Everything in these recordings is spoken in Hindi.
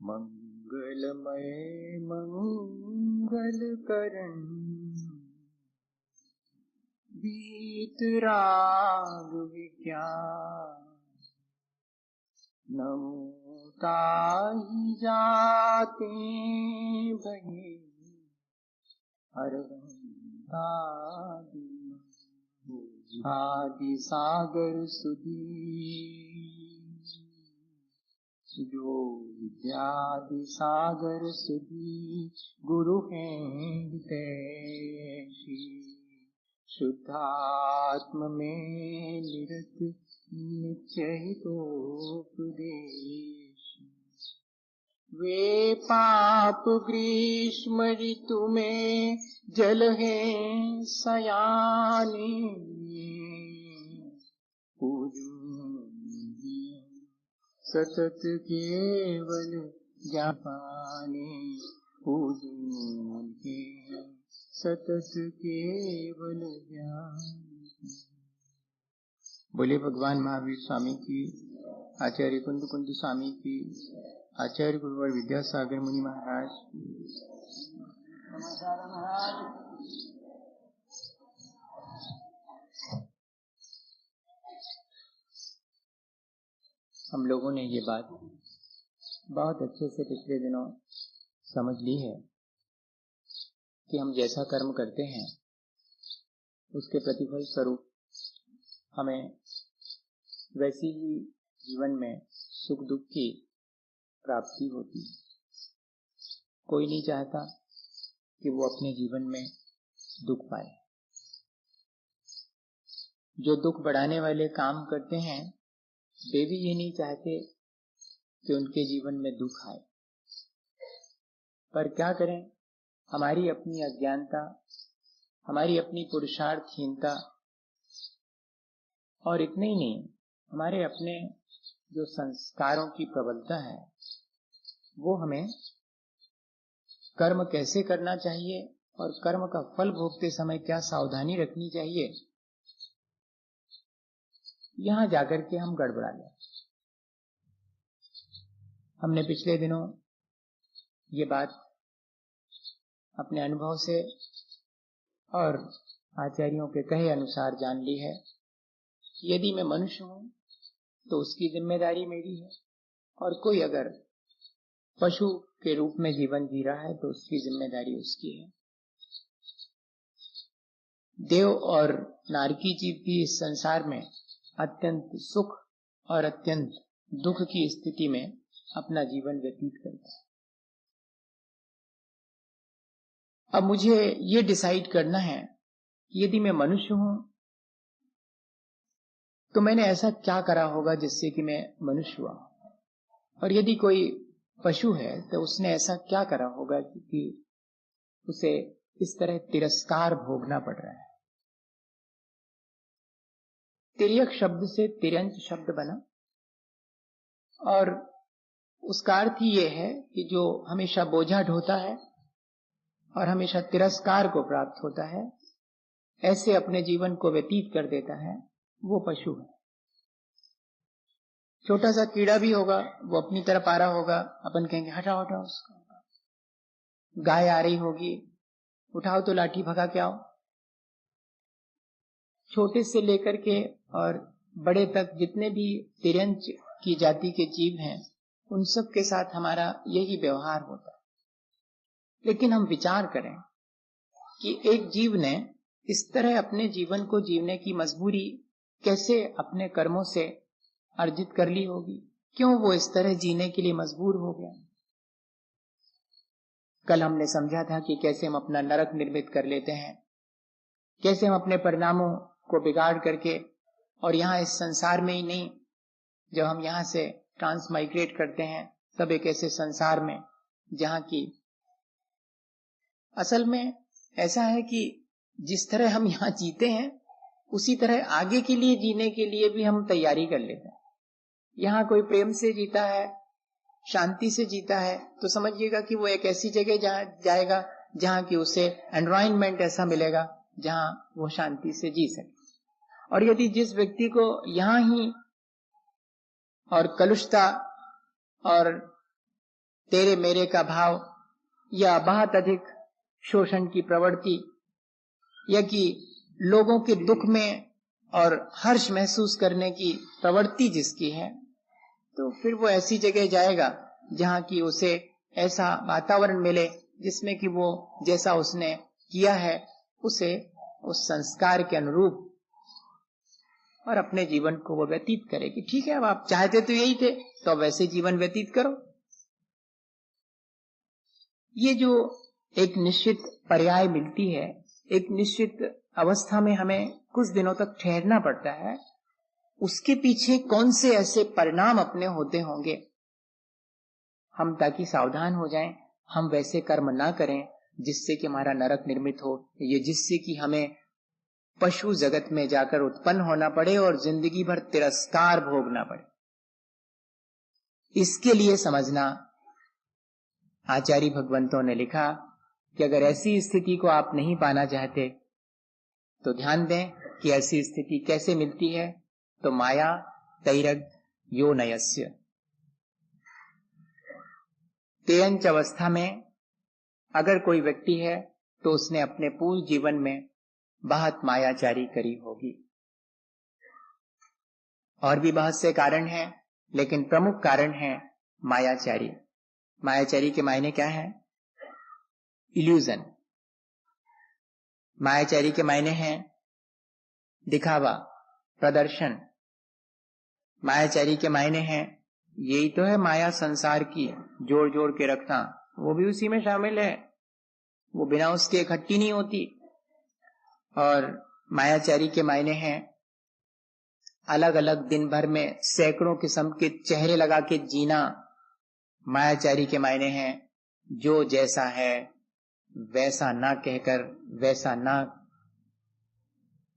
मंगलमय मंगल करण वीतराग विज्ञान नमो ताहि जाते बहे अरविंदादि आदि सागर सुधी जो विद्यादि सागर सुधी गुरु हैं तैसी शुद्धात्म में निरत निश्चयितोपदेश वे पाप ग्रीष्म ऋतु में जल हैं सयाने सतत केवल ज्ञापाने पूजन के सतत केवल ज्ञान। बोले भगवान महावीर स्वामी की, आचार्य कुंद कुंद स्वामी की, आचार्य गुरुवर विद्यासागर मुनि महाराज की। हम लोगों ने ये बात बहुत अच्छे से पिछले दिनों समझ ली है कि हम जैसा कर्म करते हैं उसके प्रतिफल स्वरूप हमें वैसी ही जीवन में सुख दुख की प्राप्ति होती है। कोई नहीं चाहता कि वो अपने जीवन में दुख पाए। जो दुख बढ़ाने वाले काम करते हैं वे भी ये नहीं चाहते कि उनके जीवन में दुख आए। पर क्या करें, हमारी अपनी अज्ञानता, हमारी अपनी पुरुषार्थहीनता और इतने ही नहीं, हमारे अपने जो संस्कारों की प्रबलता है वो हमें कर्म कैसे करना चाहिए और कर्म का फल भोगते समय क्या सावधानी रखनी चाहिए, यहां जाकर के हम गड़बड़ा गए। हमने पिछले दिनों ये बात अपने अनुभव से और आचार्यों के कहे अनुसार जान ली है कि यदि मैं मनुष्य हूं तो उसकी जिम्मेदारी मेरी है, और कोई अगर पशु के रूप में जीवन जी रहा है तो उसकी जिम्मेदारी उसकी है। देव और नारकी जीव भी इस संसार में अत्यंत सुख और अत्यंत दुख की स्थिति में अपना जीवन व्यतीत करता है। अब मुझे ये डिसाइड करना है कि यदि मैं मनुष्य हूं तो मैंने ऐसा क्या करा होगा जिससे कि मैं मनुष्य हुआ, और यदि कोई पशु है तो उसने ऐसा क्या करा होगा कि उसे इस तरह तिरस्कार भोगना पड़ रहा है। तिर्यक शब्द से तिर्यंत शब्द बना, और उसका अर्थ ही ये है कि जो हमेशा बोझा ढोता है और हमेशा तिरस्कार को प्राप्त होता है, ऐसे अपने जीवन को व्यतीत कर देता है, वो पशु है। छोटा सा कीड़ा भी होगा, वो अपनी तरफ आ रहा होगा, अपन कहेंगे हटाओ हटाओ उसको। गाय आ रही होगी, उठाओ तो लाठी भगा के आओ। छोटे से लेकर के और बड़े तक जितने भी तिर्यंच की जाति के जीव हैं, उन सब के साथ हमारा यही व्यवहार होता है। लेकिन हम विचार करें कि एक जीव ने इस तरह अपने जीवन को जीने की मजबूरी कैसे अपने कर्मों से अर्जित कर ली होगी, क्यों वो इस तरह जीने के लिए मजबूर हो गया। कल हमने समझा था कि कैसे हम अपना नरक निर्मित कर लेते हैं, कैसे हम अपने परिणामों को बिगाड़ करके, और यहाँ इस संसार में ही नहीं, जब हम यहाँ से ट्रांसमाइग्रेट करते हैं तब एक ऐसे संसार में जहाँ की असल में ऐसा है कि जिस तरह हम यहाँ जीते हैं उसी तरह आगे के लिए जीने के लिए भी हम तैयारी कर लेते हैं। यहाँ कोई प्रेम से जीता है, शांति से जीता है, तो समझिएगा कि वो एक ऐसी जगह जाएगा जहाँ की उसे एनवायरनमेंट ऐसा मिलेगा जहाँ वो शांति से जी सके। और यदि जिस व्यक्ति को यहाँ ही और कलुषता और तेरे मेरे का भाव या बहुत अधिक शोषण की प्रवृत्ति या कि लोगों के दुख में और हर्ष महसूस करने की प्रवृत्ति जिसकी है, तो फिर वो ऐसी जगह जाएगा जहां की उसे ऐसा वातावरण मिले जिसमें कि वो जैसा उसने किया है उसे उस संस्कार के अनुरूप और अपने जीवन को वो व्यतीत करे कि ठीक है, अब आप चाहते तो यही थे तो वैसे जीवन व्यतीत करो। ये जो एक निश्चित पर्याय मिलती है, एक निश्चित अवस्था में हमें कुछ दिनों तक ठहरना पड़ता है, उसके पीछे कौन से ऐसे परिणाम अपने होते होंगे, हम ताकि सावधान हो जाएं, हम वैसे कर्म ना करें जिससे कि हमारा नरक निर्मित हो, ये जिससे कि हमें पशु जगत में जाकर उत्पन्न होना पड़े और जिंदगी भर तिरस्कार भोगना पड़े। इसके लिए समझना, आचार्य भगवंतों ने लिखा कि अगर ऐसी स्थिति को आप नहीं पाना चाहते तो ध्यान दें कि ऐसी स्थिति कैसे मिलती है। तो माया तैरग यो नयस्य, तेयंच अवस्था में अगर कोई व्यक्ति है तो उसने अपने पूर्ण जीवन में बहुत मायाचारी करी होगी। और भी बहुत से कारण हैं, लेकिन प्रमुख कारण है मायाचारी। मायाचारी के मायने क्या है? इल्यूजन। मायाचारी के मायने हैं दिखावा, प्रदर्शन। मायाचारी के मायने हैं, यही तो है माया संसार की, जोड़ जोड़ के रखना, वो भी उसी में शामिल है, वो बिना उसके इकट्ठी नहीं होती। और मायाचारी के मायने हैं अलग अलग दिन भर में सैकड़ों किस्म के चेहरे लगा के जीना। मायाचारी के मायने हैं जो जैसा है वैसा ना कहकर, वैसा ना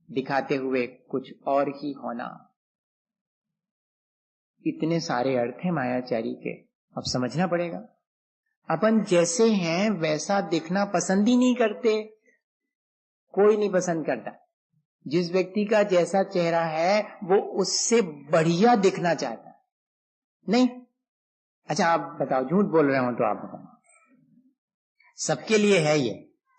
दिखाते हुए कुछ और ही होना। इतने सारे अर्थ हैं मायाचारी के, अब समझना पड़ेगा। अपन जैसे हैं वैसा दिखना पसंद ही नहीं करते, कोई नहीं पसंद करता। जिस व्यक्ति का जैसा चेहरा है वो उससे बढ़िया दिखना चाहता है, नहीं? अच्छा आप बताओ, झूठ बोल रहे हो तो आप बताओ। सबके लिए है ये,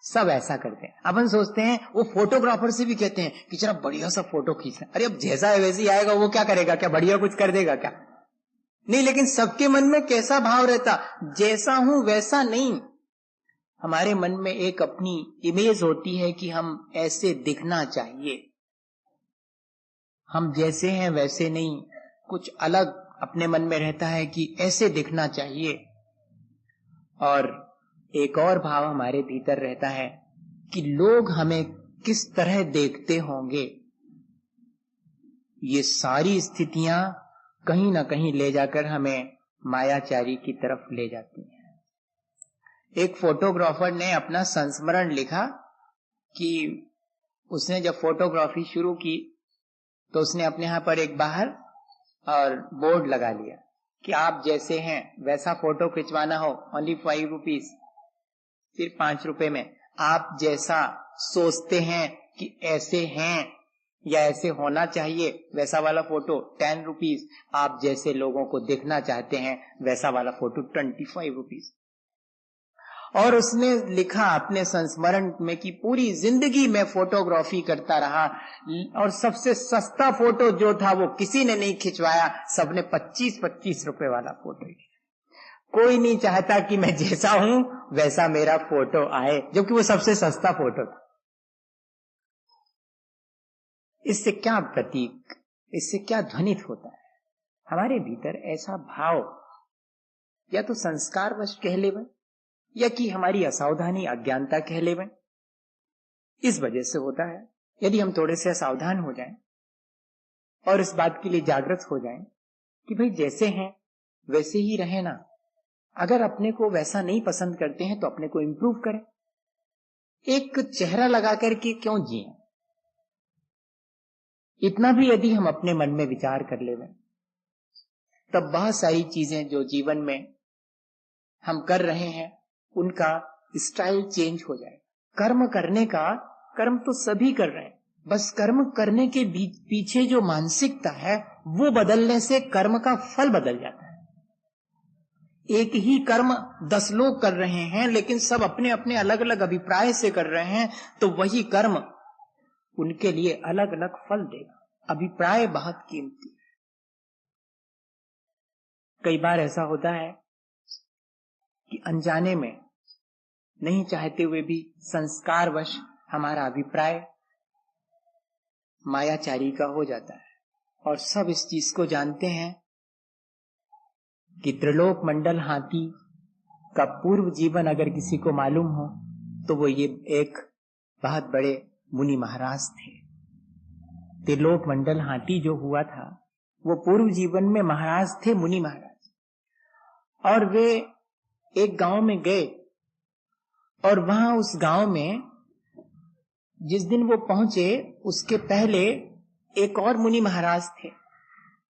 सब ऐसा करते हैं। अपन सोचते हैं, वो फोटोग्राफर से भी कहते हैं कि जरा बढ़िया सा फोटो खींचना। अरे अब जैसा है वैसे ही आएगा, वो क्या करेगा? क्या बढ़िया कुछ कर देगा क्या? नहीं। लेकिन सबके मन में कैसा भाव रहता? जैसा हूं वैसा नहीं। हमारे मन में एक अपनी इमेज होती है कि हम ऐसे दिखना चाहिए। हम जैसे हैं वैसे नहीं, कुछ अलग अपने मन में रहता है कि ऐसे दिखना चाहिए। और एक और भाव हमारे भीतर रहता है कि लोग हमें किस तरह देखते होंगे। ये सारी स्थितियां कहीं ना कहीं ले जाकर हमें मायाचारी की तरफ ले जाती हैं। एक फोटोग्राफर ने अपना संस्मरण लिखा कि उसने जब फोटोग्राफी शुरू की तो उसने अपने यहां पर एक बाहर और बोर्ड लगा लिया कि आप जैसे हैं वैसा फोटो खिंचवाना हो ओनली 5 रुपीज, सिर्फ 5 रुपए में। आप जैसा सोचते हैं कि ऐसे हैं या ऐसे होना चाहिए वैसा वाला फोटो 10 रुपीज। आप जैसे लोगों को दिखना चाहते हैं वैसा वाला फोटो 25 रुपीज। और उसने लिखा अपने संस्मरण में कि पूरी जिंदगी में फोटोग्राफी करता रहा और सबसे सस्ता फोटो जो था वो किसी ने नहीं खिंचवाया, सबने 25-25 रुपए वाला फोटो खिंचवाया। कोई नहीं चाहता कि मैं जैसा हूं वैसा मेरा फोटो आए, जबकि वो सबसे सस्ता फोटो था। इससे क्या प्रतीक, इससे क्या ध्वनित होता है? हमारे भीतर ऐसा भाव या तो संस्कारवश कह लेवे या कि हमारी असावधानी, अज्ञानता कह लेवे, इस वजह से होता है। यदि हम थोड़े से सावधान हो जाएं और इस बात के लिए जागृत हो जाएं कि भाई जैसे हैं वैसे ही रहे ना। अगर अपने को वैसा नहीं पसंद करते हैं तो अपने को इंप्रूव करें। एक चेहरा लगा करके क्यों जिए? इतना भी यदि हम अपने मन में विचार कर लेवे तब बहुत सारी चीजें जो जीवन में हम कर रहे हैं उनका स्टाइल चेंज हो जाए। कर्म करने का, कर्म तो सभी कर रहे हैं, बस कर्म करने के पीछे जो मानसिकता है वो बदलने से कर्म का फल बदल जाता है। एक ही कर्म 10 लोग कर रहे हैं, लेकिन सब अपने अपने अलग अलग अभिप्राय से कर रहे हैं, तो वही कर्म उनके लिए अलग अलग फल देगा। अभिप्राय बहुत कीमती है। कई बार ऐसा होता है कि अनजाने में, नहीं चाहते हुए भी, संस्कारवश हमारा अभिप्राय मायाचारी का हो जाता है। और सब इस चीज को जानते हैं कि त्रिलोक मंडल हाथी का पूर्व जीवन अगर किसी को मालूम हो तो वो ये एक बहुत बड़े मुनि महाराज थे। त्रिलोक मंडल हाथी जो हुआ था वो पूर्व जीवन में महाराज थे, मुनि महाराज। और वे एक गांव में गए और वहां उस गांव में जिस दिन वो पहुंचे उसके पहले एक और मुनि महाराज थे।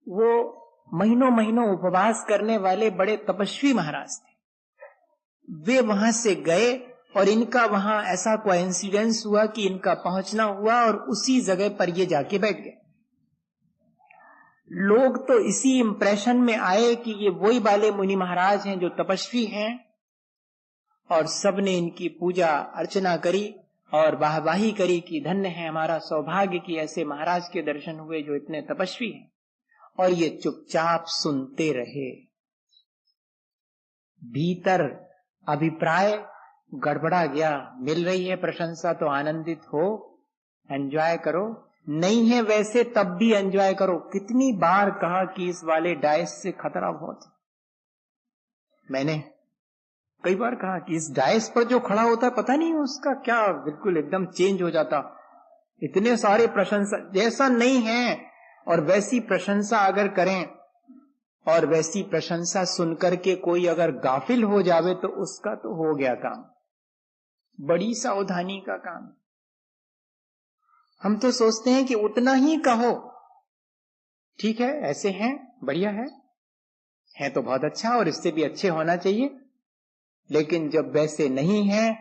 वो महीनों महीनों उपवास करने वाले बड़े तपस्वी महाराज थे। वे वहां से गए और इनका वहां ऐसा कोइंसिडेंस हुआ कि इनका पहुंचना हुआ और उसी जगह पर ये जाके बैठ गए। लोग तो इसी इंप्रेशन में आए कि ये वही वाले मुनि महाराज हैं जो तपस्वी हैं, और सबने इनकी पूजा अर्चना करी और वाहवाही करी कि धन्य है हमारा सौभाग्य कि ऐसे महाराज के दर्शन हुए जो इतने तपस्वी हैं। और ये चुपचाप सुनते रहे। भीतर अभिप्राय गड़बड़ा गया। मिल रही है प्रशंसा तो आनंदित हो, एंजॉय करो, नहीं है वैसे तब भी एंजॉय करो। कितनी बार कहा कि इस वाले डाइस से खतरा बहुत है। मैंने कई बार कहा कि इस डाइस पर जो खड़ा होता है पता नहीं उसका क्या बिल्कुल एकदम चेंज हो जाता। इतने सारे प्रशंसा जैसा नहीं है, और वैसी प्रशंसा अगर करें और वैसी प्रशंसा सुनकर के कोई अगर गाफिल हो जावे तो उसका तो हो गया काम। बड़ी सावधानी का काम। हम तो सोचते हैं कि उतना ही कहो, ठीक है ऐसे हैं, बढ़िया है तो बहुत अच्छा और इससे भी अच्छे होना चाहिए। लेकिन जब वैसे नहीं है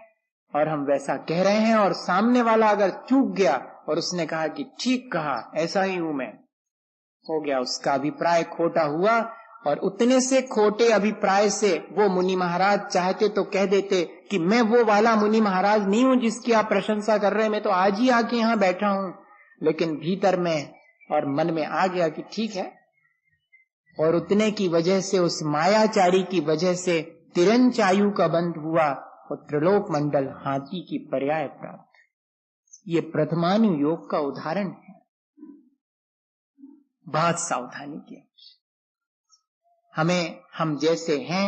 और हम वैसा कह रहे हैं और सामने वाला अगर चूक गया और उसने कहा कि ठीक कहा, ऐसा ही हूं मैं, हो गया, उसका अभिप्राय खोटा हुआ। और उतने से खोटे अभिप्राय से वो मुनि महाराज चाहते तो कह देते कि मैं वो वाला मुनि महाराज नहीं हूं जिसकी आप प्रशंसा कर रहे हैं, मैं तो आज ही आके यहां बैठा हूं। लेकिन भीतर में और मन में आ गया कि ठीक है, और उतने की वजह से, उस मायाचारी की वजह से तिरंचायु का बंध हुआ और त्रिलोक मंडल हाथी की पर्याय प्राप्त। ये प्रथमानु योग का उदाहरण है। बहुत सावधानी की हमें, हम जैसे हैं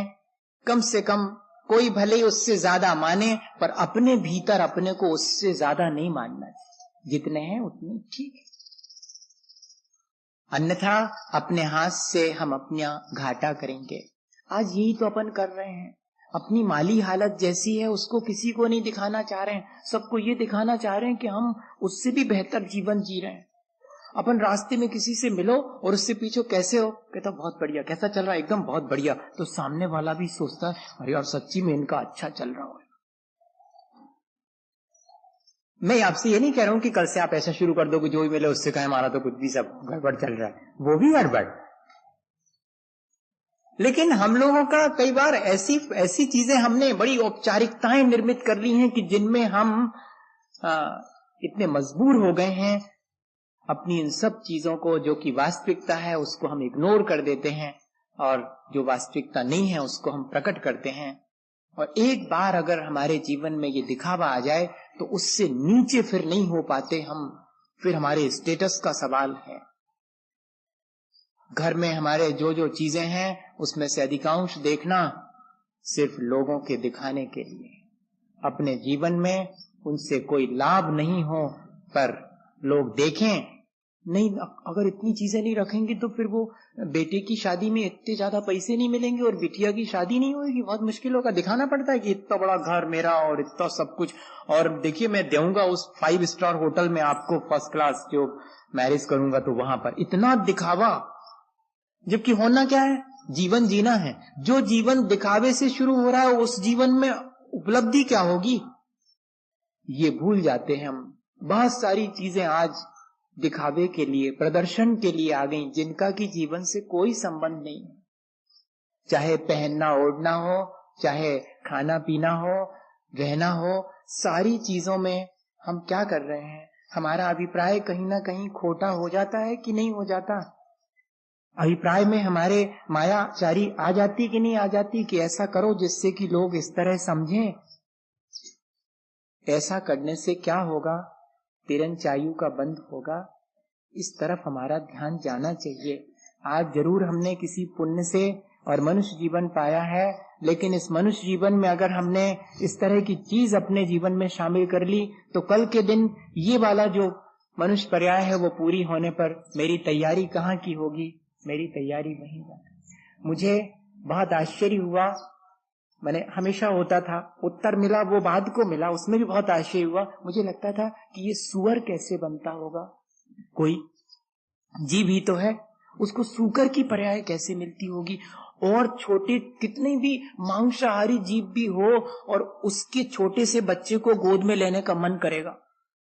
कम से कम, कोई भले ही उससे ज्यादा माने पर अपने भीतर अपने को उससे ज्यादा नहीं मानना चाहिए। जितने हैं उतने ठीक है, अन्यथा अपने हाथ से हम अपना घाटा करेंगे। आज यही तो अपन कर रहे हैं। अपनी माली हालत जैसी है उसको किसी को नहीं दिखाना चाह रहे हैं, सबको ये दिखाना चाह रहे हैं कि हम उससे भी बेहतर जीवन जी रहे हैं। अपन रास्ते में किसी से मिलो और उससे पूछो कैसे हो, कहता बहुत बढ़िया, कैसा चल रहा है, एकदम बहुत बढ़िया। तो सामने वाला भी सोचता है अरे यार सच्ची में इनका अच्छा चल रहा है। मैं आपसे ये नहीं कह रहा हूं कि कल से आप ऐसा शुरू कर दो कि जो भी मिले उससे कहे हमारा तो कुछ भी सब गड़बड़ चल रहा है, वो भी गड़बड़। लेकिन हम लोगों का कई बार ऐसी चीजें हमने बड़ी औपचारिकताएं निर्मित कर ली हैं कि जिनमें हम इतने मजबूर हो गए हैं, अपनी इन सब चीजों को, जो कि वास्तविकता है उसको हम इग्नोर कर देते हैं और जो वास्तविकता नहीं है उसको हम प्रकट करते हैं। और एक बार अगर हमारे जीवन में ये दिखावा आ जाए तो उससे नीचे फिर नहीं हो पाते हम। फिर हमारे स्टेटस का सवाल है। घर में हमारे जो जो चीजें हैं उसमें से अधिकांश देखना सिर्फ लोगों के दिखाने के लिए, अपने जीवन में उनसे कोई लाभ नहीं हो पर लोग देखें। नहीं, अगर इतनी चीजें नहीं रखेंगे तो फिर वो बेटे की शादी में इतने ज्यादा पैसे नहीं मिलेंगे और बिटिया की शादी नहीं होगी, बहुत मुश्किल होगा। दिखाना पड़ता है कि इतना बड़ा घर मेरा और इतना सब कुछ, और देखिए मैं दूंगा उस 5 स्टार होटल में आपको फर्स्ट क्लास, जो मैरिज करूंगा तो वहां पर इतना दिखावा। जबकि होना क्या है, जीवन जीना है। जो जीवन दिखावे से शुरू हो रहा है उस जीवन में उपलब्धि क्या होगी, ये भूल जाते हैं हम। बहुत सारी चीजें आज दिखावे के लिए, प्रदर्शन के लिए आ गई, जिनका कि जीवन से कोई संबंध नहीं है। चाहे पहनना ओढ़ना हो, चाहे खाना पीना हो, रहना हो, सारी चीजों में हम क्या कर रहे हैं? हमारा अभिप्राय कहीं ना कहीं खोटा हो जाता है कि नहीं हो जाता? अभिप्राय में हमारे मायाचारी आ जाती कि नहीं आ जाती कि ऐसा करो जिससे कि लोग इस तरह समझें। ऐसा करने से क्या होगा? तिरंचायु का बंद होगा। इस तरफ हमारा ध्यान जाना चाहिए। आज जरूर हमने किसी पुण्य से और मनुष्य जीवन पाया है, लेकिन इस मनुष्य जीवन में अगर हमने इस तरह की चीज अपने जीवन में शामिल कर ली तो कल के दिन ये वाला जो मनुष्य पर्याय है वो पूरी होने पर मेरी तैयारी कहाँ की होगी? मेरी तैयारी वहीं जाती। मुझे बहुत आश्चर्य हुआ, मैंने हमेशा होता था, उत्तर मिला वो बाद को मिला, उसमें भी बहुत आश्चर्य हुआ। मुझे लगता था कि ये सूअर कैसे बनता होगा? कोई जीव ही तो है, उसको सूकर की पर्याय कैसे मिलती होगी? और छोटे कितने भी मांसाहारी जीव भी हो और उसके छोटे से बच्चे को गोद में लेने का मन करेगा,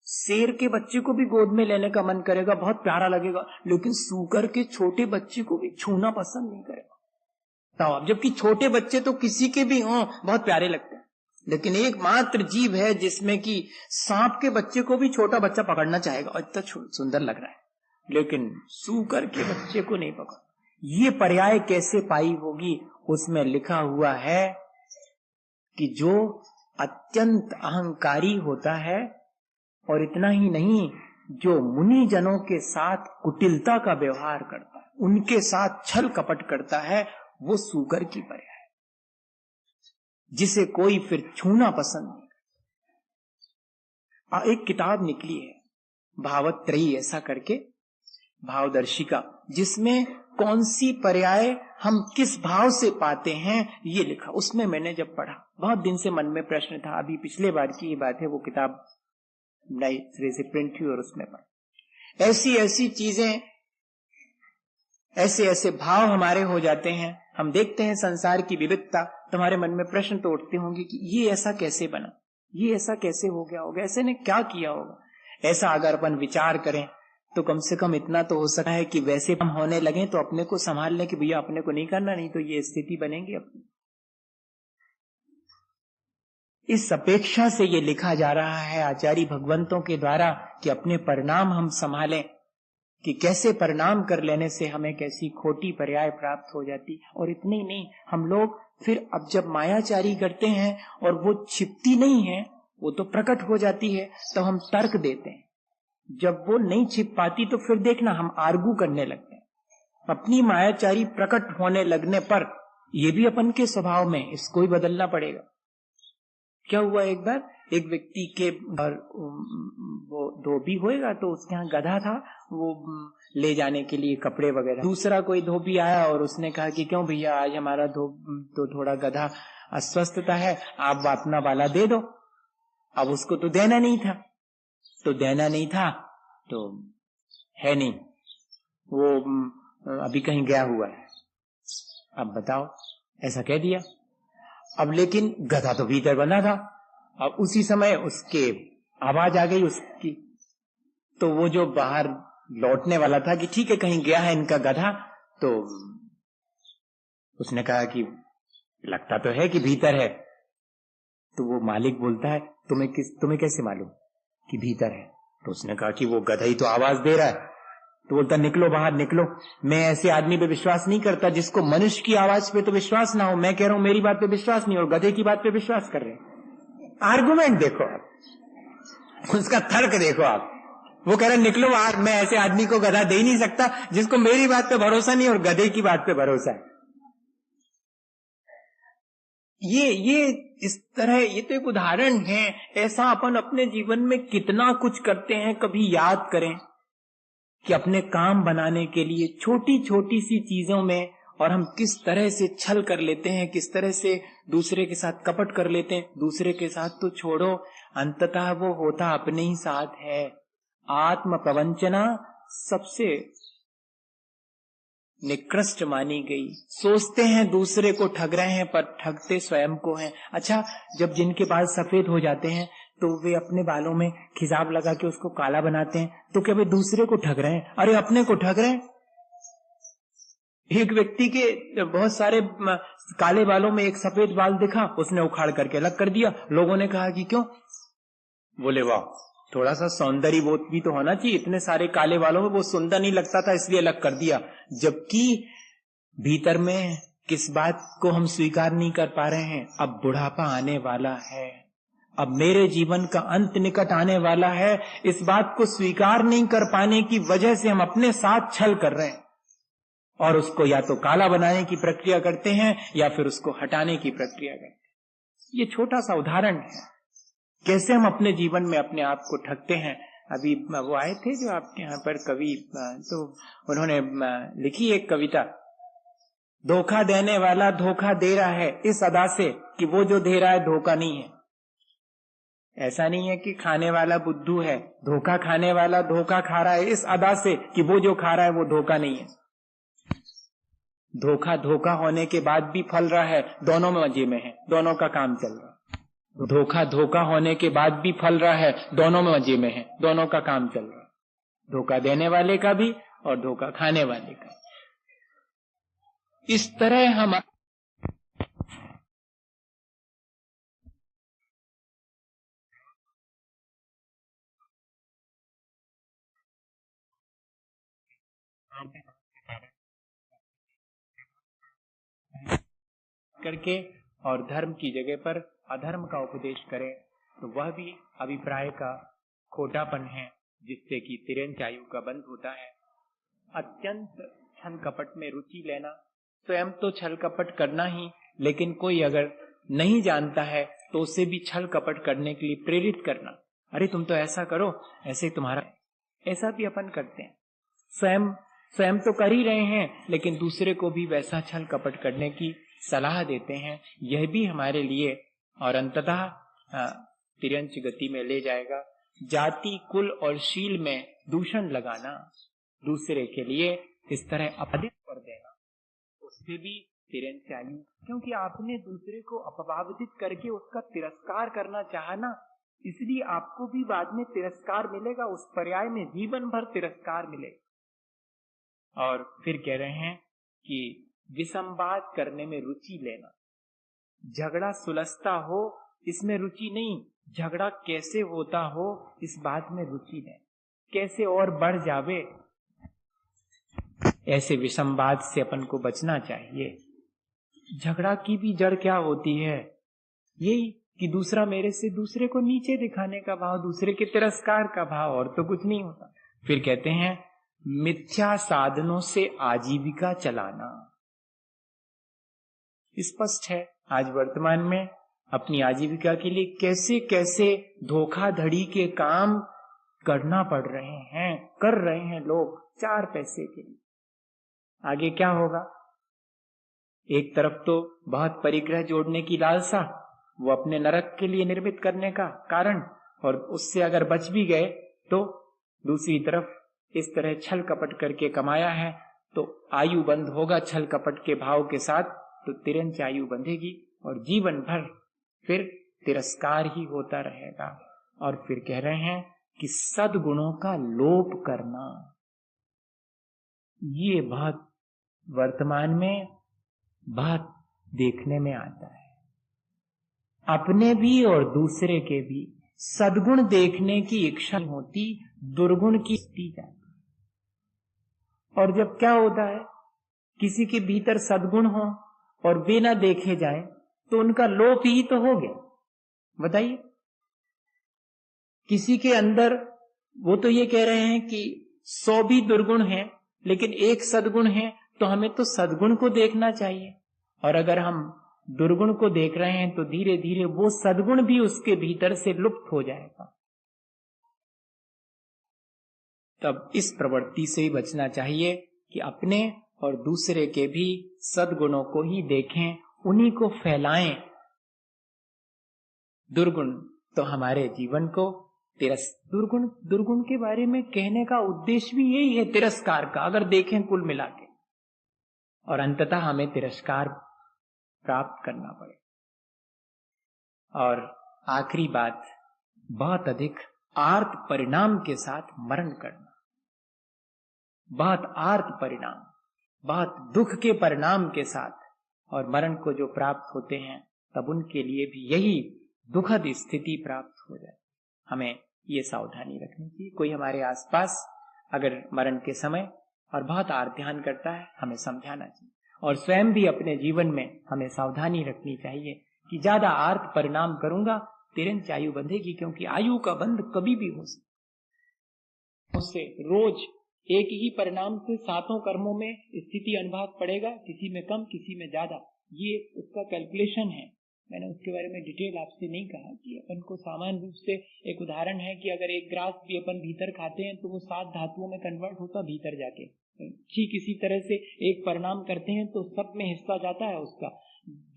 शेर के बच्चे को भी गोद में लेने का मन करेगा, बहुत प्यारा लगेगा, लेकिन सूकर के छोटे बच्चे को भी छूना पसंद नहीं करेगा। तो जबकि छोटे बच्चे तो किसी के भी हों बहुत प्यारे लगते हैं, लेकिन एकमात्र जीव है जिसमें कि सांप के बच्चे को भी छोटा बच्चा पकड़ना चाहेगा और इतना सुंदर लग रहा है, लेकिन सूकर के बच्चे को नहीं पकड़। ये पर्याय कैसे पाई होगी? उसमें लिखा हुआ है कि जो अत्यंत अहंकारी होता है, और इतना ही नहीं, जो मुनि जनों के साथ कुटिलता का व्यवहार करता है, उनके साथ छल कपट करता है, वो सूकर की पर्याय है, जिसे कोई फिर छूना पसंद नहीं करता। एक किताब निकली है भावत्रयी ऐसा करके, भावदर्शिका, जिसमें कौन सी पर्याय हम किस भाव से पाते हैं ये लिखा। उसमें मैंने जब पढ़ा, बहुत दिन से मन में प्रश्न था, अभी पिछले बार की ये बात है, वो किताब नई सिरे से प्रिंट हुई और उसमें पढ़ा। ऐसी ऐसी चीजें, ऐसे ऐसे भाव हमारे हो जाते हैं, हम देखते हैं संसार की विविधता, तुम्हारे मन में प्रश्न तो उठते होंगे कि ये ऐसा कैसे बना, ये ऐसा कैसे हो गया होगा, ऐसे ने क्या किया होगा। ऐसा अगर अपन विचार करें तो कम से कम इतना तो हो सकता है कि वैसे हम होने लगे तो अपने को संभाल लें कि भैया अपने को नहीं करना, नहीं तो ये स्थिति बनेगी अपनी। इस अपेक्षा से ये लिखा जा रहा है आचार्य भगवंतों के द्वारा कि अपने परिणाम हम संभालें, कि कैसे परिणाम कर लेने से हमें कैसी खोटी पर्याय प्राप्त हो जाती। और इतने ही नहीं, हम लोग फिर अब जब मायाचारी करते हैं और वो छिपती नहीं है, वो तो प्रकट हो जाती है, तो हम तर्क देते हैं। जब वो नहीं छिप पाती तो फिर देखना हम आर्गू करने लगते हैं। अपनी मायाचारी प्रकट होने लगने पर ये भी अपन के स्वभाव में, इसको ही बदलना पड़ेगा। क्या हुआ, एक बार एक व्यक्ति के वो धोबी होएगा तो उसके यहाँ गधा था, वो ले जाने के लिए कपड़े वगैरह। दूसरा कोई धोबी आया और उसने कहा कि क्यों भैया आज हमारा तो थोड़ा गधा अस्वस्थता है, आप अपना वाला दे दो। अब उसको तो देना नहीं था, तो है नहीं, वो अभी कहीं गया हुआ है। अब बताओ, ऐसा कह दिया। अब लेकिन गधा तो भीतर बना था। अब उसी समय उसके आवाज आ गई उसकी, तो वो जो बाहर लौटने वाला था कि ठीक है कहीं गया है इनका गधा, तो उसने कहा कि लगता तो है कि भीतर है। तो वो मालिक बोलता है तुम्हें कैसे मालूम कि भीतर है? तो उसने कहा कि वो गधा ही तो आवाज दे रहा है। तो बोलता निकलो बाहर निकलो, मैं ऐसे आदमी पे विश्वास नहीं करता जिसको मनुष्य की आवाज पे तो विश्वास ना हो। मैं कह रहा हूं मेरी बात पे विश्वास नहीं, और गधे की बात पे विश्वास कर रहे हैं। आर्गुमेंट देखो आप, उसका तर्क देखो आप। वो कह रहे निकलो बाहर, मैं ऐसे आदमी को गधा दे ही नहीं सकता जिसको मेरी बात पे भरोसा नहीं और गधे की बात पे भरोसा है। ये इस तरह, ये तो एक उदाहरण है। ऐसा अपन अपने जीवन में कितना कुछ करते हैं। कभी याद करें कि अपने काम बनाने के लिए छोटी छोटी सी चीजों में और हम किस तरह से छल कर लेते हैं, किस तरह से दूसरे के साथ कपट कर लेते हैं। दूसरे के साथ तो छोड़ो, अंततः वो होता अपने ही साथ है। आत्म प्रवंचना सबसे निकृष्ट मानी गई। सोचते हैं दूसरे को ठग रहे हैं पर ठगते स्वयं को हैं। अच्छा, जब जिनके बाल सफेद हो जाते हैं तो वे अपने बालों में खिजाब लगा के उसको काला बनाते हैं, तो क्या वे दूसरे को ठग रहे हैं? अरे अपने को ठग रहे हैं। एक व्यक्ति के बहुत सारे काले बालों में एक सफेद बाल दिखा, उसने उखाड़ करके अलग कर दिया। लोगों ने कहा कि क्यों? बोले वाह, थोड़ा सा सौंदर्य बोध भी तो होना चाहिए, इतने सारे काले बालों में वो सुंदर नहीं लगता था इसलिए अलग कर दिया। जबकि भीतर में किस बात को हम स्वीकार नहीं कर पा रहे हैं? अब बुढ़ापा आने वाला है, अब मेरे जीवन का अंत निकट आने वाला है। इस बात को स्वीकार नहीं कर पाने की वजह से हम अपने साथ छल कर रहे हैं और उसको या तो काला बनाने की प्रक्रिया करते हैं या फिर उसको हटाने की प्रक्रिया करते हैं। ये छोटा सा उदाहरण है कैसे हम अपने जीवन में अपने आप को ठगते हैं। अभी वो आए थे जो आपके यहाँ पर कवि, तो उन्होंने लिखी एक कविता, धोखा देने वाला धोखा दे रहा है इस अदा से कि वो जो दे रहा है धोखा नहीं है। ऐसा नहीं है कि खाने वाला बुद्धू है, धोखा खाने वाला धोखा खा रहा है इस अदा से कि वो जो खा रहा है वो धोखा नहीं है। धोखा धोखा होने के बाद भी फल रहा है, दोनों मजे में है, दोनों का काम चल रहा है। धोखा धोखा होने के बाद भी फल रहा है, दोनों मजे में है, दोनों का काम चल रहा है, धोखा देने वाले का भी और धोखा खाने वाले का। इस तरह हम करके और धर्म की जगह पर अधर्म का उपदेश करें तो वह भी अभिप्राय का खोटापन है, जिससे कि तिरंज आयु का बंध होता है। अत्यंत छल कपट में रुचि लेना, स्वयं तो छल कपट करना ही, लेकिन कोई अगर नहीं जानता है तो उसे भी छल कपट करने के लिए प्रेरित करना। अरे तुम तो ऐसा करो, ऐसे तुम्हारा, ऐसा भी अपन करते हैं। स्वयं तो कर ही रहे हैं लेकिन दूसरे को भी वैसा छल कपट करने की सलाह देते हैं। यह भी हमारे लिए और अंततः तिरंज गति में ले जाएगा। जाति कुल और शील में दूषण लगाना, दूसरे के लिए इस तरह अपराधित कर देना, उससे भी तिरंज आयु, क्योंकि आपने दूसरे को अपबाधित करके उसका तिरस्कार करना चाहा ना, इसलिए आपको भी बाद में तिरस्कार मिलेगा, उस पर्याय में जीवन भर तिरस्कार मिलेगा। और फिर कह रहे हैं कि विसंवाद करने में रुचि लेना, झगड़ा सुलझता हो इसमें रुचि नहीं, झगड़ा कैसे होता हो इस बात में रुचि लें, कैसे और बढ़ जावे, ऐसे विसंवाद से अपन को बचना चाहिए। झगड़ा की भी जड़ क्या होती है? यही कि दूसरा मेरे से दूसरे को नीचे दिखाने का भाव, दूसरे के तिरस्कार का भाव, और तो कुछ नहीं होता। फिर कहते हैं मिथ्या साधनों से आजीविका चलाना। स्पष्ट है आज वर्तमान में अपनी आजीविका के लिए कैसे कैसे धोखाधड़ी के काम करना पड़ रहे हैं, कर रहे हैं लोग 4 पैसे के लिए। आगे क्या होगा? एक तरफ तो बहुत परिग्रह जोड़ने की लालसा, वो अपने नरक के लिए निर्मित करने का कारण, और उससे अगर बच भी गए तो दूसरी तरफ इस तरह छल कपट करके कमाया है तो आयु बंद होगा छल कपट के भाव के साथ, तो तिरंज आयु बंधेगी और जीवन भर फिर तिरस्कार ही होता रहेगा। और फिर कह रहे हैं कि सद्गुणों का लोप करना, ये बहुत वर्तमान में बहुत देखने में आता है। अपने भी और दूसरे के भी सद्गुण देखने की इच्छा होती, दुर्गुण की जाती। और जब क्या होता है, किसी के भीतर सद्गुण हो और वे ना देखे जाए तो उनका लोप ही तो हो गया। बताइए, किसी के अंदर वो तो ये कह रहे हैं कि 100 भी दुर्गुण है लेकिन एक सद्गुण है, तो हमें तो सद्गुण को देखना चाहिए। और अगर हम दुर्गुण को देख रहे हैं तो धीरे धीरे वो सद्गुण भी उसके भीतर से लुप्त हो जाएगा। तब इस प्रवृत्ति से ही बचना चाहिए कि अपने और दूसरे के भी सद्गुणों को ही देखें, उन्हीं को फैलाएं। दुर्गुण तो हमारे जीवन को दुर्गुण के बारे में कहने का उद्देश्य भी यही है, तिरस्कार का, अगर देखें कुल मिला के, और अंततः हमें तिरस्कार प्राप्त करना पड़े। और आखिरी बात, बहुत अधिक आर्त परिणाम के साथ मरण करना, बहुत आर्त परिणाम। बहुत दुख के परिणाम के साथ, और मरण को जो प्राप्त होते हैं तब उनके लिए भी यही दुखद स्थिति प्राप्त हो जाए। हमें ये सावधानी रखनी चाहिए। कोई हमारे आसपास अगर मरण के समय और बहुत आर्त ध्यान करता है, हमें समझाना चाहिए, और स्वयं भी अपने जीवन में हमें सावधानी रखनी चाहिए कि ज्यादा आर्त परिणाम करूंगा तुरंत आयु बंधेगी, क्योंकि आयु का बंध कभी भी हो सकता। उससे रोज एक ही परिणाम से 7 कर्मों में स्थिति अनुभाग पड़ेगा, किसी में कम किसी में ज्यादा, ये उसका कैलकुलेशन है। मैंने उसके बारे में डिटेल आपसे नहीं कहा कि अपन को सामान्य रूप से एक उदाहरण है कि अगर एक ग्रास भी अपन भीतर खाते हैं तो वो 7 धातुओं में कन्वर्ट होता भीतर जाके। ठीक इसी तरह से एक परिणाम करते हैं तो सब में हिस्सा जाता है उसका,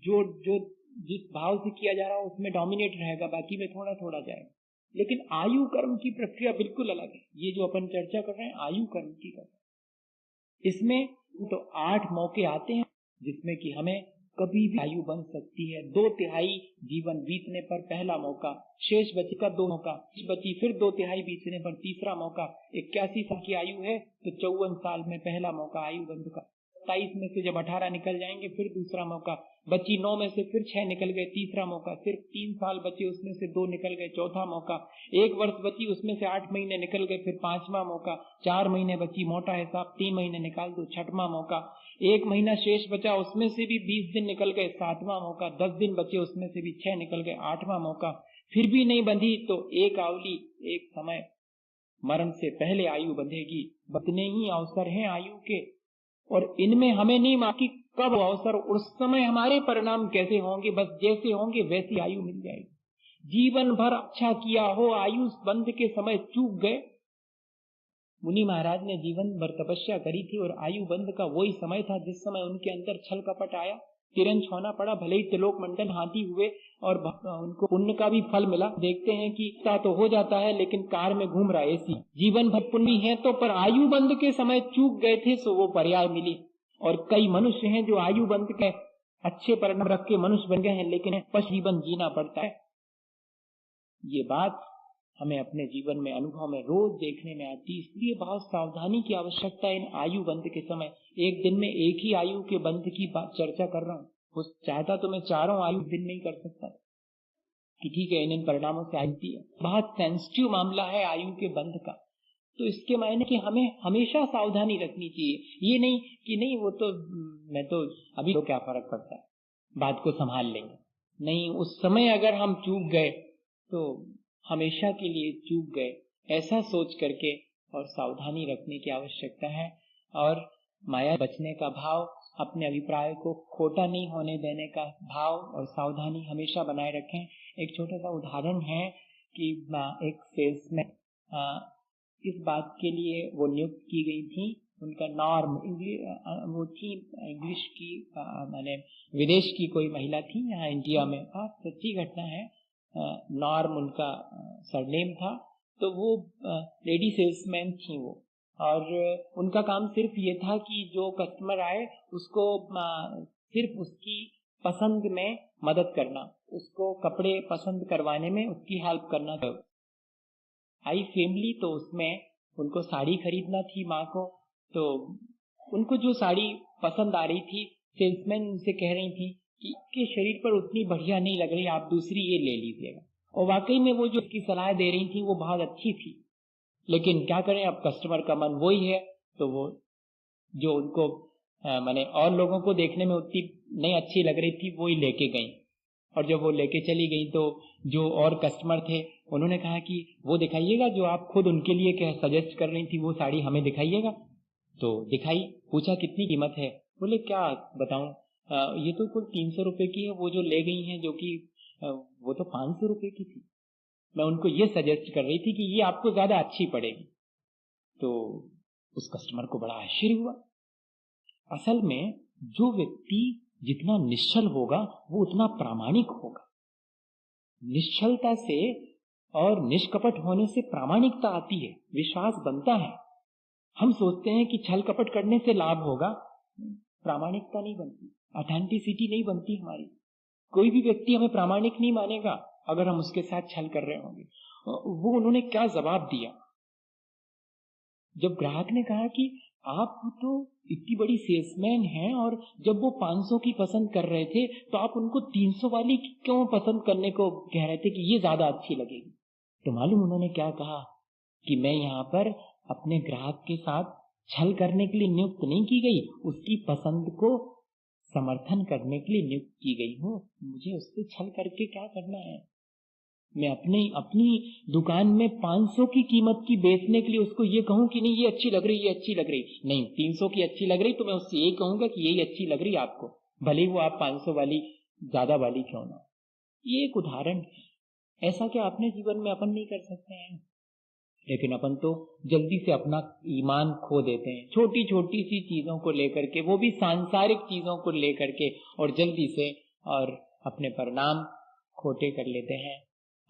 जो जो जिस भाव से किया जा रहा है उसमें डोमिनेट रहेगा, बाकी में थोड़ा थोड़ा जाएगा। लेकिन आयु कर्म की प्रक्रिया बिल्कुल अलग है। ये जो अपन चर्चा कर रहे हैं आयु कर्म की कर रहे हैं, इसमें तो 8 मौके आते हैं जिसमें कि हमें कभी भी आयु बन सकती है। 2/3 जीवन बीतने पर पहला मौका, शेष बची का 2 मौका, बची फिर 2/3 बीतने पर तीसरा मौका। 81 साल की आयु है तो 54 साल में पहला मौका आयु बंध का। 27 में से जब 18 निकल जाएंगे फिर दूसरा मौका, बची 9 में से फिर 6 निकल गए तीसरा मौका, फिर 3 साल बचे उसमें से 2 निकल गए चौथा मौका, 1 वर्ष बची उसमें से 8 महीने निकल गए फिर 5वां मौका, 4 महीने बची मोटा हिसाब 3 महीने निकाल दो 6वां मौका, 1 महीना शेष बचा उसमें से भी 20 दिन निकल गए 7वां मौका, 10 दिन बचे उसमें से भी 6 निकल गए 8वां मौका। फिर भी नहीं बंधी तो एक आवली एक समय मरण से पहले आयु बंधेगी। बतने ही अवसर हैं आयु के, और इनमें हमें नहीं मालूम कब अवसर, उस समय हमारे परिणाम कैसे होंगे, बस जैसे होंगे वैसी आयु मिल जाएगी। जीवन भर अच्छा किया हो, आयु बंध के समय चूक गए। मुनि महाराज ने जीवन भर तपस्या करी थी और आयु बंध का वही समय था जिस समय उनके अंदर छल कपट आया, तिरंज होना पड़ा। भले ही त्रिलोक मंडल हाथी हुए और उनको पुण्य का भी फल मिला। देखते हैं कि तो हो जाता है लेकिन कार में घूम रहा है ऐसी, जीवन भर पुण्य है तो, पर आयु बंध के समय चूक गए थे सो वो पर्याय मिली। और कई मनुष्य हैं जो आयु बंध के अच्छे परिणाम रख के मनुष्य बन गए हैं, लेकिन पशु जीवन जीना पड़ता है। ये बात हमें अपने जीवन में अनुभव में रोज देखने में आती, इसलिए बहुत सावधानी की आवश्यकता है इन आयु बंध के समय। एक दिन में एक ही आयु के बंध की चर्चा कर रहा हूँ, उस चाहता तो मैं 4 आयु दिन में ही कर सकता कि ठीक है इन परिणामों से आती है। बहुत सेंसिटिव मामला है आयु के बंध का, तो इसके मायने कि हमें हमेशा सावधानी रखनी चाहिए। ये नहीं कि नहीं वो तो मैं तो अभी तो क्या फर्क पड़ता है, बात को संभाल लेंगे। नहीं, उस समय अगर हम चूक गए तो हमेशा के लिए चूक गए, ऐसा सोच करके और सावधानी रखने की आवश्यकता है। और माया बचने का भाव, अपने अभिप्राय को खोटा नहीं होने देने का भाव और सावधानी हमेशा बनाए रखें। एक छोटा सा उदाहरण है कि एक सेल्समैन इस बात के लिए वो नियुक्त की गई थी, उनका नॉर्म वो थी इंग्लिश की, माने विदेश की कोई महिला थी, यहाँ इंडिया में सच्ची घटना है। नॉर्म उनका सरनेम था। तो वो लेडी सेल्समैन थी वो, और उनका काम सिर्फ ये था कि जो कस्टमर आए उसको सिर्फ उसकी पसंद में मदद करना, उसको कपड़े पसंद करवाने में उसकी हेल्प करना। आई फैमिली तो उसमें उनको साड़ी खरीदना थी माँ को, तो उनको जो साड़ी पसंद आ रही थी सेल्समैन उनसे कह रही थी कि इसके शरीर पर उतनी बढ़िया नहीं लग रही, आप दूसरी ये ले लीजिएगा। और वाकई में वो जो उसकी सलाह दे रही थी वो बहुत अच्छी थी, लेकिन क्या करें अब कस्टमर का मन वही है, तो वो जो उनको माने और लोगों को देखने में उतनी नहीं अच्छी लग रही थी वो ही लेके गई। और जब वो लेके चली गई तो जो और कस्टमर थे उन्होंने कहा कि वो दिखाइएगा जो आप खुद उनके लिए क्या सजेस्ट कर रही थी वो साड़ी हमें दिखाइएगा। तो दिखाई, पूछा कितनी कीमत है, बोले क्या बताऊं, ये तो कुल 300 रुपए की है, वो जो ले गई है जो कि वो तो 500 रुपए की थी, मैं उनको ये सजेस्ट कर रही थी कि ये आपको ज्यादा अच्छी पड़ेगी। तो उस कस्टमर को बड़ा आश्चर्य हुआ। असल में जो व्यक्ति जितना निश्चल होगा वो उतना प्रामाणिक होगा। निश्चलता से और निष्कपट होने से प्रामाणिकता आती है, विश्वास बनता है। हम सोचते हैं कि छल कपट करने से लाभ होगा, प्रामाणिकता नहीं बनती, ऑथेंटिसिटी नहीं बनती हमारी। कोई भी व्यक्ति हमें प्रामाणिक नहीं मानेगा अगर हम उसके साथ छल कर रहे होंगे। वो उन्होंने क्या जवाब दिया, जब ग्राहक ने कहा कि आप तो इतनी बड़ी सेल्समैन हैं और जब वो 500 की पसंद कर रहे थे तो आप उनको 300 वाली क्यों पसंद करने को कह रहे थे कि ये ज्यादा अच्छी लगेगी। तो मालूम उन्होंने क्या कहा कि मैं यहाँ पर अपने ग्राहक के साथ छल करने के लिए नियुक्त नहीं की गई, उसकी पसंद को समर्थन करने के लिए नियुक्त की गई हूँ। मुझे उससे छल करके क्या करना है। मैं अपनी दुकान में 500 की कीमत की बेचने के लिए उसको ये कहूं कि नहीं ये अच्छी लग रही, ये अच्छी लग रही, नहीं 300 की अच्छी लग रही, तो मैं उससे यही कहूंगा कि यही अच्छी लग रही आपको, भले ही वो आप 500 वाली ज्यादा वाली क्यों ना। ये एक उदाहरण है। ऐसा क्या अपने जीवन में अपन नहीं कर सकते हैं? लेकिन अपन तो जल्दी से अपना ईमान खो देते हैं छोटी छोटी सी चीजों को लेकर के, वो भी सांसारिक चीजों को लेकर के, और जल्दी से और अपने परिणाम खोटे कर लेते हैं।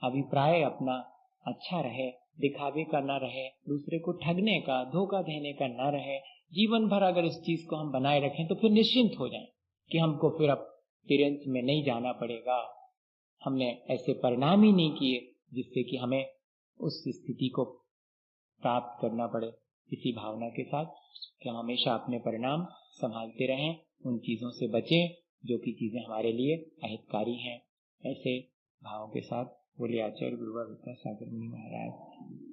अभिप्राय अपना अच्छा रहे, दिखावे का न रहे, दूसरे को ठगने का धोखा देने का न रहे। जीवन भर अगर इस चीज को हम बनाए रखें तो फिर निश्चिंत हो जाएं कि हमको फिर अब तिरंज में नहीं जाना पड़ेगा। हमने ऐसे परिणाम ही नहीं किए जिससे कि हमें उस स्थिति को प्राप्त करना पड़े। इसी भावना के साथ कि हम हमेशा अपने परिणाम संभालते रहें, उन चीजों से बचें जो कि चीजें हमारे लिए अहितकारी हैं। ऐसे भावों के साथ बोले आचार्य गुरुवर विद्यासागर मुनि महाराज।